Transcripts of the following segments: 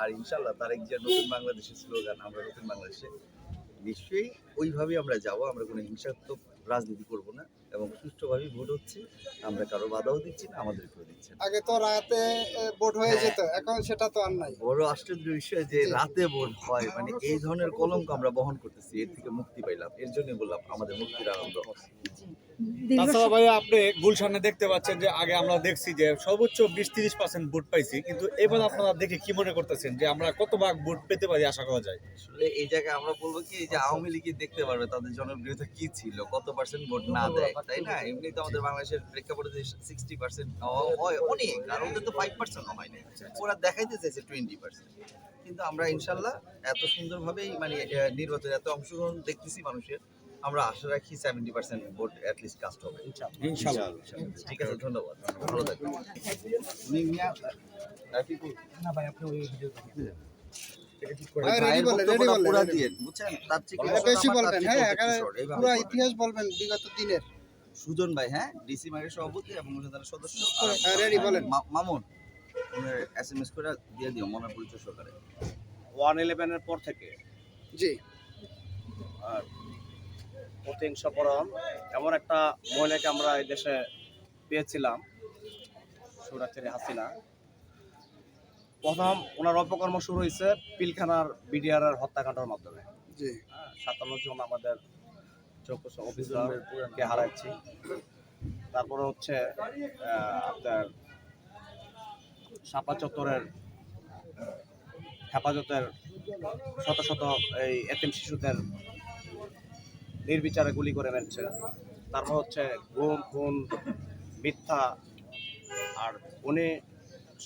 আর ইনশাল্লাহ তারেক জিয়ার নতুন বাংলাদেশের স্লোগান আমরা নতুন বাংলাদেশে নিশ্চয়ই ওইভাবেই আমরা যাব। আমরা কোনো হিংসাত্মক রাজনীতি করব না এবং সুষ্ঠুভাবেই ভোট হচ্ছে। আমরা কারো বাধাও দিচ্ছি না, আমাদেরকেও দিচ্ছে না। আগে তো রাতে ভোট হয়ে যেত, এখন সেটা তো আর নাই। বড় আশ্চর্য বিষয় যে রাতে ভোট হয়, মানে এই ধরনের কলঙ্ক আমরা বহন করতেছি, এর থেকে মুক্তি পাইলাম। এর জন্যই বললাম আমাদের মুক্তির আনন্দ। তাছাড়া ভাই আপনি গুলশানে দেখতে পাচ্ছেন যে আগে আমরা দেখছি যে সর্বোচ্চ 20-30% ভোট পাইছি, কিন্তু এবার আপনারা দেখে কি মনে করতেছেন যে আমরা কত ভাগ ভোট পেতে পারি আশা করা যায়? আসলে এই জায়গায় আমরা বলবো কি, যে আওয়ামী লীগই দেখতে পারবে তাদের জনপ্রিয়তা কি ছিল, কত পার্সেন্ট ভোট না দেয়, তাই না? এমনি তো আমাদের বাংলাদেশের প্রেক্ষাপটে 60% হয় অনেক, আর ওদের তো 5% হয় না। ওরা দেখাইতে চাইছে 20%। কিন্তু আমরা ইনশাল্লাহ এত সুন্দরভাবেই মানে নির্বাচনে এত অংশগ্রহণ দেখতেছি মানুষের, আমরা আশা রাখি 70% ভোট অ্যাটলিস্ট কাস্ট হবে ইনশাআল্লাহ। ঠিক আছে, ধন্যবাদ, ভালো থাকবেন। না ভাই আপনি ওই ভিডিও ready বলেন, ready বলেন, পুরা ready দিয়ে বুঝছেন, তার থেকে বেশি বলবেন। হ্যাঁ, এখানে এইভাবে পুরো বলেন। ইতিহাস বলবেন বিগত দিনের। সুজন ভাই, হ্যাঁ, ডিসি মার্কেট সভাপতি এবং মূলধারার সদস্য। হ্যাঁ, ready বলেন। মামুন SMS করে দিয়ে দিও মনের পরিচয় সহকারে। 111 এর পর থেকে জি, প্রতিহিংসাপরণ এমন একটা মহিলাকে আমরা এই দেশে পেয়েছিলাম, সুরাচেরি হাসিনা। প্রথম ওনার অপকর্ম শুরু হয়েছে পিলখানার বিডিআর এর হত্যাকাণ্ডের মাধ্যমে। জি, 57 জন আমাদের চৌকস অফিসারকে হারাচ্ছি। তারপরে হচ্ছে আপনার শাপলা চত্বরের হেফাজতের শত শত এই এতিম শিশুদের নির্বিচারে গুলি করে মেরেছে। তারপর হচ্ছে গুম, খুন, মিথ্যা। আর উনি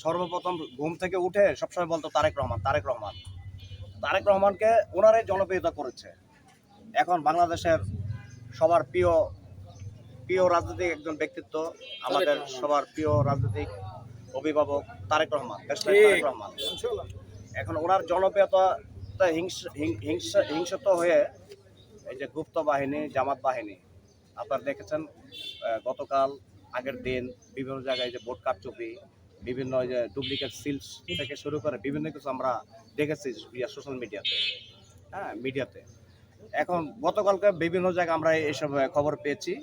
সর্বপ্রথম ঘুম থেকে উঠে সবসময় বলতো তারেক রহমান, তারেক রহমান। তারেক রহমানকে ওনারাই জনপ্রিয়তা করেছে। এখন বাংলাদেশের সবার প্রিয় রাজনৈতিক একজন ব্যক্তিত্ব, আমাদের সবার প্রিয় রাজনৈতিক অভিভাবক তারেক রহমান, তারেক রহমান। এখন ওনার জনপ্রিয়তা হিংসত হয়ে এই যে গুপ্ত বাহিনী, জামাত বাহিনী, আপনারা দেখেছেন গতকাল আগের দিন বিভিন্ন জায়গায় যে ভোট কারচুপি, বিভিন্ন যে ডুপ্লিকেট সিলস থেকে শুরু করে বিভিন্ন কিছু আমরা দেখেছি সোশ্যাল মিডিয়াতে, হ্যাঁ, মিডিয়াতে। এখন গতকালকে বিভিন্ন জায়গায় আমরা এইসব খবর পেয়েছি।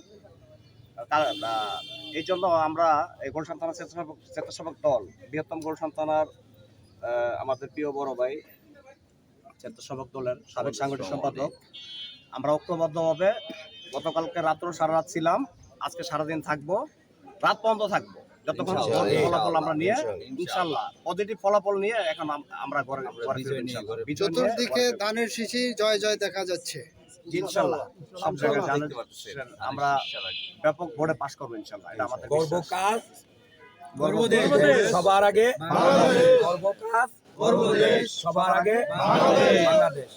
এই জন্য আমরা এই গুলশান থানা স্বেচ্ছাসেবক দল, বৃহত্তম গুলশান থানার আমাদের প্রিয় বড় ভাই স্বেচ্ছাসেবক দলের সাবেক সাংগঠনিক সম্পাদক, আমরা ঐক্যবদ্ধভাবে গতকালকে রাত্র সারা রাত ছিলাম, আজকে সারাদিন থাকবো, রাত পর্যন্ত থাকবো, যতক্ষণ ফলাফল আমরা নিয়ে ইনশাল্লাহ পজিটিভ ফলাফল নিয়ে এখন আমরা ঘরে চতুর্দিকে ধানের শীষই জয় জয় দেখা যাচ্ছে। ইনশাল্লাহ সব জায়গায় আমরা ব্যাপক ভোটে পাস করবো ইনশাল্লাহ। এটা আমাদের গর্ব বিশ্বাস। কাজ, গর্ব দেশ, সবার আগে গর্ব কাজ, গর্ব দেশ, সবার আগে বাংলাদেশ।